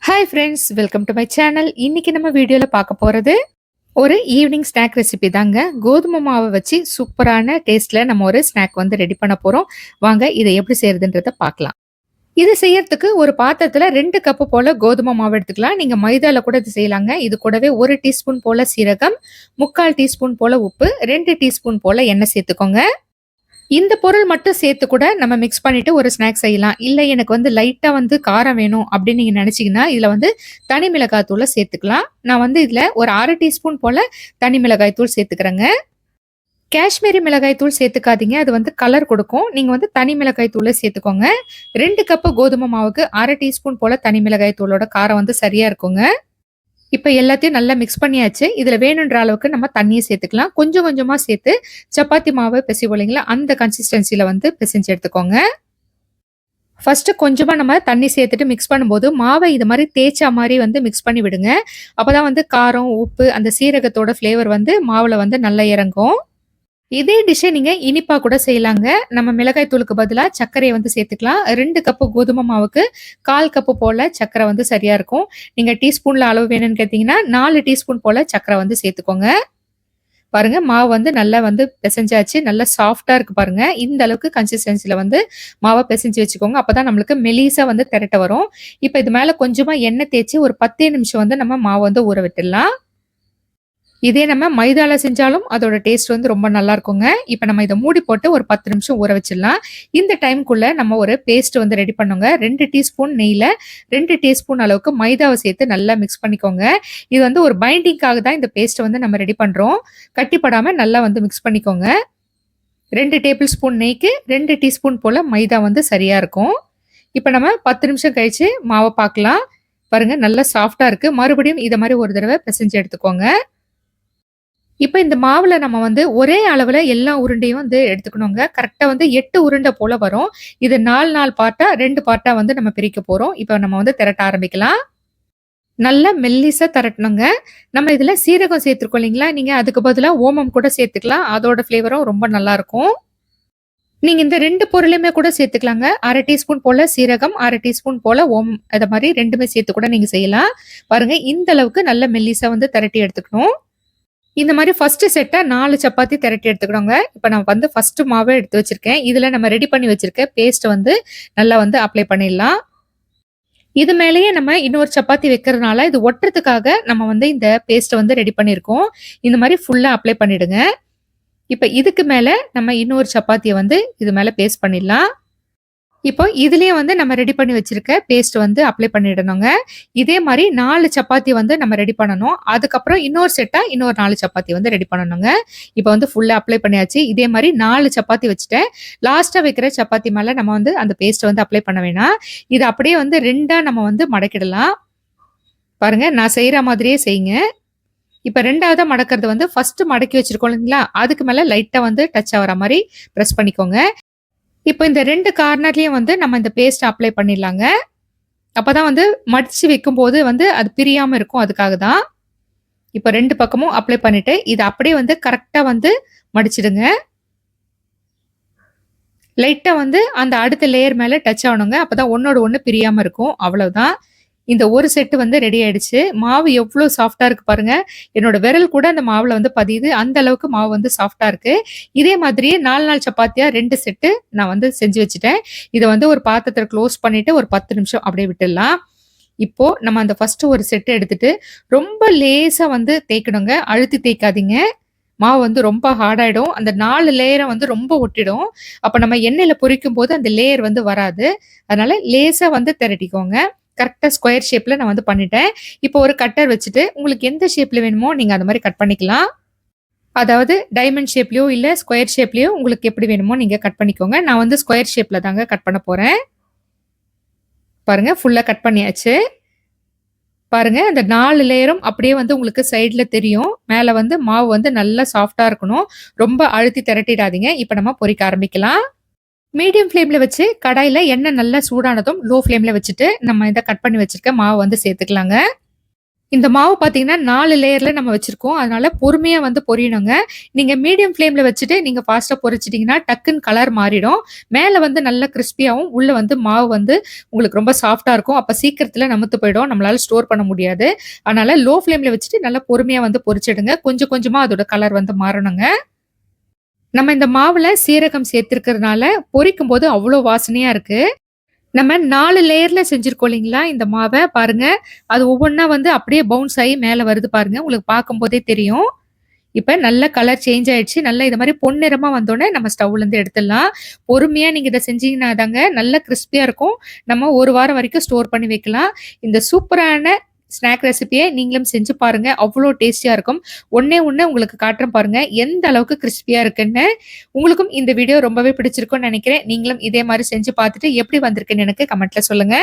Hi friends, welcome to my channel. இன்னைக்கு நம்ம வீடியோல பார்க்க போறது ஒரு ஈவினிங் ஸ்நாக் ரெசிபி தாங்க. கோதுமை மாவை வச்சு சூப்பரான டேஸ்ட்ல நம்ம ஒரு ஸ்நாக் வந்து ரெடி பண்ண போறோம். வாங்க இதை எப்படி செய்யறதுன்றத பார்க்கலாம். இது செய்யறதுக்கு ஒரு பாத்திரத்துல 2 கப்பு போல கோதுமை மாவு எடுத்துக்கலாம். நீங்க மைதால கூட இது செய்யலாங்க. இது கூடவே 1 டீஸ்பூன் போல சீரகம், 3/4 டீஸ்பூன் போல உப்பு, 2 டீஸ்பூன் போல எண்ணெய் சேர்த்துக்கோங்க. இந்த பொருள் மட்டும் சேர்த்து கூட நம்ம மிக்ஸ் பண்ணிட்டு ஒரு ஸ்நாக்ஸ் செய்யலாம். இல்ல எனக்கு வந்து லைட்டா வந்து காரம் வேணும் அப்படின்னு நீங்க நினைச்சீங்கன்னா, இதுல வந்து தனி மிளகாய் தூள சேர்த்துக்கலாம். நான் வந்து இதுல ஒரு 1/2 டீஸ்பூன் போல தனி மிளகாய் தூள் சேர்த்துக்கிறேங்க. காஷ்மீரி மிளகாய் தூள் சேர்த்துக்காதீங்க. அது வந்து கலர் கொடுக்கும். நீங்க வந்து தனி மிளகாய் தூள சேர்த்துக்கோங்க. 2 கப்பு கோதுமை மாவுக்கு 1/2 டீஸ்பூன் போல தனி மிளகாய் தூளோட காரம் வந்து சரியா இருக்குங்க. இப்ப எல்லாத்தையும் நல்லா மிக்ஸ் பண்ணியாச்சு. இதுல வேணுன்ற அளவுக்கு நம்ம தண்ணிய சேர்த்துக்கலாம். கொஞ்சம் கொஞ்சமா சேர்த்து சப்பாத்தி மாவு பிசைவோம் இல்லைங்களா, அந்த கன்சிஸ்டன்சில வந்து பிசைஞ்சு எடுத்துக்கோங்க. ஃபர்ஸ்ட் கொஞ்சமா நம்ம தண்ணி சேர்த்துட்டு மிக்ஸ் பண்ணும்போது மாவை இது மாரி தேய்ச்சா மாரி வந்து மிக்ஸ் பண்ணி விடுங்க. அப்பதான் வந்து காரம், உப்பு, அந்த சீரகத்தோட ஃப்ளேவர் வந்து மாவுல வந்து நல்லா இறங்கும். இதே டிஷ்ஷ நீங்க இனிப்பா கூட செய்யலாங்க. நம்ம மிளகாய் தூளுக்கு பதிலா சர்க்கரைய வந்து சேர்த்துக்கலாம். 2 கப்பு கோதுமை மாவுக்கு 1/4 கப்பு போல சர்க்கரை வந்து சரியா இருக்கும். நீங்க டீஸ்பூன்ல அளவு வேணும்னு கேட்டீங்கன்னா 4 டீஸ்பூன் போல சர்க்கரை வந்து சேர்த்துக்கோங்க. பாருங்க மாவு வந்து நல்லா வந்து பிசைஞ்சாச்சு. நல்லா சாஃப்ட்டா இருக்கு பாருங்க. இந்த அளவுக்கு கன்சிஸ்டன்சில வந்து மாவ பிசைஞ்சு வச்சுக்கோங்க. அப்பதான் நம்மளுக்கு மெலிசா வந்து திரட்ட வரும். இப்ப இது மேல கொஞ்சமா எண்ணெய் தேய்ச்சு ஒரு 10 நிமிஷம் வந்து நம்ம மாவு வந்து ஊற விட்டுடலாம். இதே நம்ம மைதால செஞ்சாலும் அதோட டேஸ்ட் வந்து ரொம்ப நல்லா இருக்குங்க. இப்ப நம்ம இத மூடி போட்டு ஒரு 10 நிமிஷம் ஊற வச்சிடலாம். இந்த டைம்க்குள்ள நம்ம ஒரு பேஸ்ட் வந்து ரெடி பண்ணுங்க. 2 டீஸ்பூன் நெய்ல 2 டீஸ்பூன் அளவுக்கு மைதாவை சேர்த்து நல்லா மிக்ஸ் பண்ணிக்கோங்க. இது வந்து ஒரு பைண்டிங்காக தான் இந்த பேஸ்ட் வந்து நம்ம ரெடி பண்றோம். கட்டிப்படாம நல்லா வந்து மிக்ஸ் பண்ணிக்கோங்க. 2 டேபிள் ஸ்பூன் நெய்க்கு 2 டீஸ்பூன் போல மைதா வந்து சரியா இருக்கும். இப்ப நம்ம 10 நிமிஷம் கழிச்சு மாவ பார்க்கலாம். பாருங்க நல்லா சாஃப்ட்டா இருக்கு. மறுபடியும் இத மாரி ஒரு தடவ பிசைஞ்சு எடுத்துக்கோங்க. இப்ப இந்த மாவுல நம்ம வந்து ஒரே அளவுல எல்லா உருண்டையும் வந்து எடுத்துக்கணுங்க. கரெக்ட்டா வந்து 8 உருண்டை போல வரும். இது 4 பார்ட்டா 2 பார்ட்டா வந்து நம்ம பிரிக்க போறோம். இப்ப நம்ம வந்து திரட்ட ஆரம்பிக்கலாம். நல்லா மெல்லிசா திரட்டணுங்க. நம்ம இதுல சீரகம் சேர்த்துருக்கோம் இல்லைங்களா? நீங்க அதுக்கு பதிலா ஓமம் கூட சேர்த்துக்கலாம். அதோட ஃப்ளேவரும் ரொம்ப நல்லா இருக்கும். நீங்க இந்த 2 பொருளையுமே கூட சேர்த்துக்கலாங்க. 1/2 டீஸ்பூன் போல சீரகம், 1/2 டீஸ்பூன் போல ஓமம். அத மாரி 2மே சேர்த்து கூட நீங்க செய்யலாம். பாருங்க இந்த அளவுக்கு நல்ல மெல்லிசா வந்து திரட்டி எடுத்துக்கணும். இந்த மாரி ஃபர்ஸ்ட் செட்டா 4 சப்பாத்தி திரட்டி எடுத்துக்கணுங்க. இப்ப நான் வந்து ஃபர்ஸ்ட் மாவே எடுத்து வச்சிருக்கேன். இதுல நம்ம ரெடி பண்ணி வச்சிருக்க பேஸ்ட் வந்து நல்லா வந்து அப்ளை பண்ணிடலாம். இது மேலேயே நம்ம இன்னொரு சப்பாத்தி வைக்கிறதுனால இது ஒட்டுறதுக்காக நம்ம வந்து இந்த பேஸ்ட்ட வந்து ரெடி பண்ணியிருக்கோம். இந்த மாரி ஃபுல்லா அப்ளை பண்ணிடுங்க. இப்ப இதுக்கு மேல நம்ம இன்னொரு சப்பாத்திய வந்து இது மேல பேஸ்ட் பண்ணிடலாம். இப்போ இதுலயே வந்து நம்ம ரெடி பண்ணி வச்சிருக்க பேஸ்ட் வந்து அப்ளை பண்ணிடணுங்க. இதே மாரி 4 சப்பாத்தி வந்து நம்ம ரெடி பண்ணணும். அதுக்கப்புறம் இன்னொரு செட்டா இன்னொரு 4 சப்பாத்தி வந்து ரெடி பண்ணணுங்க. இப்போ வந்து ஃபுல்லா அப்ளை பண்ணியாச்சு. இதே மாரி 4 சப்பாத்தி வச்சுட்டேன். லாஸ்ட்டா வைக்கிற சப்பாத்தி மேல நம்ம வந்து அந்த பேஸ்ட்ட வந்து அப்ளை பண்ண வேணாம். இது அப்படியே வந்து 2ஆ நம்ம வந்து மடக்கிடலாம். பாருங்க நான் செய்ற மாதிரியே செய்யுங்க. இப்ப 2வதா மடக்குறது வந்து ஃபர்ஸ்ட் மடக்கி வச்சிருக்கோம் இல்லைங்களா? அதுக்கு மேல லைட்டா வந்து டச் ஆவற மாரி பிரஸ் பண்ணிக்கோங்க. இப்ப இந்த 2 கார்னர்லயும் வந்து நம்ம இந்த பேஸ்ட் அப்ளை பண்ணிடலாங்க. அப்பதான் வந்து மடிச்சு வைக்கும்போது வந்து அது பிரியாம இருக்கும். அதுக்காக தான். இப்ப 2 பக்கமும் அப்ளை பண்ணிட்டு, இத அப்படியே வந்து கரெக்ட்டா வந்து மடிச்சிடுங்க. லைட்டா வந்து அந்த அடுத்த லேயர் மேல டச் ஆவணுங்க. அப்பதான் ஒண்ணோட ஒண்ணு பிரியாம இருக்கும். அவ்வளவுதான். இந்த ஒரு செட் வந்து ரெடி ஆயிடுச்சு. மாவு எவ்ளோ சாஃப்ட்டா இருக்கு பாருங்க. என்னோட விரல் கூட அந்த மாவுல வந்து பதியுது. அந்த அளவுக்கு மாவு வந்து சாஃப்ட்டா இருக்கு. இதே மாதிரியே 4 சப்பாத்தியா 2 செட்டு நான் வந்து செஞ்சு வச்சுட்டேன். இத வந்து ஒரு பாத்திரத்துல க்ளோஸ் பண்ணிட்டு ஒரு 10 நிமிஷம் அப்படியே விட்டுடலாம். இப்போ நம்ம அந்த ஃபர்ஸ்ட் ஒரு செட் எடுத்துட்டு ரொம்ப லேசா வந்து தேய்க்கணுங்க. அழுத்தி தேய்க்காதீங்க. மாவு வந்து ரொம்ப ஹார்ட் ஆயிடும். அந்த 4 லேயர வந்து ரொம்ப ஒட்டிடும். அப்ப நம்ம எண்ணெயில பொரிக்கும்போது அந்த லேயர் வந்து வராது. அதனால லேசா வந்து திரட்டிக்கோங்க. கரெக்ட்டா ஸ்கொயர் ஷேப்ல நான் வந்து பண்ணிட்டேன். இப்போ ஒரு கட்டர் வச்சுட்டு உங்களுக்கு எந்த ஷேப்ல வேணுமோ நீங்க அந்த மாரி கட் பண்ணிக்கலாம். அதாவது டைமண்ட் ஷேப்லயோ இல்ல ஸ்கொயர் ஷேப்லயோ உங்களுக்கு எப்படி வேணுமோ நீங்க கட் பண்ணிக்கோங்க. நான் வந்து ஸ்கொயர் ஷேப்ல தாங்க கட் பண்ண போறேன். பாருங்க ஃபுல்லா கட் பண்ணியாச்சு. பாருங்க அந்த 4 லேயரும் அப்படியே வந்து உங்களுக்கு சைடுல தெரியும். மேல வந்து மாவு வந்து நல்லா சாஃப்ட்டா இருக்கணும். ரொம்ப அழுத்தி திரட்டிடாதீங்க. இப்ப நம்ம பொரிக்க ஆரம்பிக்கலாம். மீடியம் ஃப்ளேம்ல வச்சு கடாயில எண்ணெய் நல்லா சூடானதும் லோ ஃப்ளேம்ல வச்சுட்டு நம்ம இத கட் பண்ணி வச்சிருக்க மாவு வந்து சேர்த்துக்கலாங்க. இந்த மாவு பார்த்தீங்கன்னா 4 லேயர்ல நம்ம வச்சிருக்கோம். அதனால பொறுமையா வந்து பொரியணுங்க. நீங்க மீடியம் ஃப்ளேம்ல வச்சுட்டு நீங்க ஃபாஸ்ட்டா பொரிச்சுட்டீங்கன்னா, டக்குன்னு கலர் மாறிடும். மேல வந்து நல்லா கிரிஸ்பியாவும், உள்ள வந்து மாவு வந்து உங்களுக்கு ரொம்ப சாஃப்ட்டா இருக்கும். அப்ப சீக்கிரத்துல நமுத்து போயிடும். நம்மளால ஸ்டோர் பண்ண முடியாது. அதனால லோ ஃப்ளேம்ல வச்சுட்டு நல்லா பொறுமையா வந்து பொரிச்சிடுங்க. கொஞ்சம் கொஞ்சமா அதோட கலர் வந்து மாறணுங்க. நம்ம இந்த மாவுல சீரகம் சேர்த்திருக்கிறதுனால, பொரிக்கும்போது அவ்ளோ வாசனையா இருக்கு. நம்ம 4 லேயர்ல செஞ்சிருக்கோம் இல்லைங்களா? இந்த மாவ பாருங்க. அது ஒவ்வொன்னா வந்து அப்படியே பவுன்ஸ் ஆயி மேல வருது பாருங்க. உங்களுக்கு பார்க்கும்போதே தெரியும். இப்ப நல்ல கலர் சேஞ்ச் ஆயிடுச்சு. நல்லா இது மாரி பொன்னிறமா வந்தோனே நம்ம ஸ்டவ்லருந்து எடுத்துடலாம். பொறுமையா நீங்க இத செஞ்சீங்கன்னா தாங்க நல்ல கிரிஸ்பியா இருக்கும். நம்ம 1 வாரம் வரைக்கும் ஸ்டோர் பண்ணி வைக்கலாம். இந்த சூப்பரான ஸ்நாக் ரெசிபிய நீங்களும் செஞ்சு பாருங்க. அவ்ளோ டேஸ்டியா இருக்கும். ஒண்ணே ஒண்ணு உங்களுக்கு காட்டுறேன் பாருங்க. எந்த அளவுக்கு கிரிஸ்பியா இருக்குன்னு. உங்களுக்கும் இந்த வீடியோ ரொம்பவே பிடிச்சிருக்கும்னு நெனைக்கிறேன். நீங்களும் இதே மாரி செஞ்சு பார்த்துட்டு எப்படி வந்திருக்குன்னு எனக்கு கமெண்ட்ல சொல்லுங்க.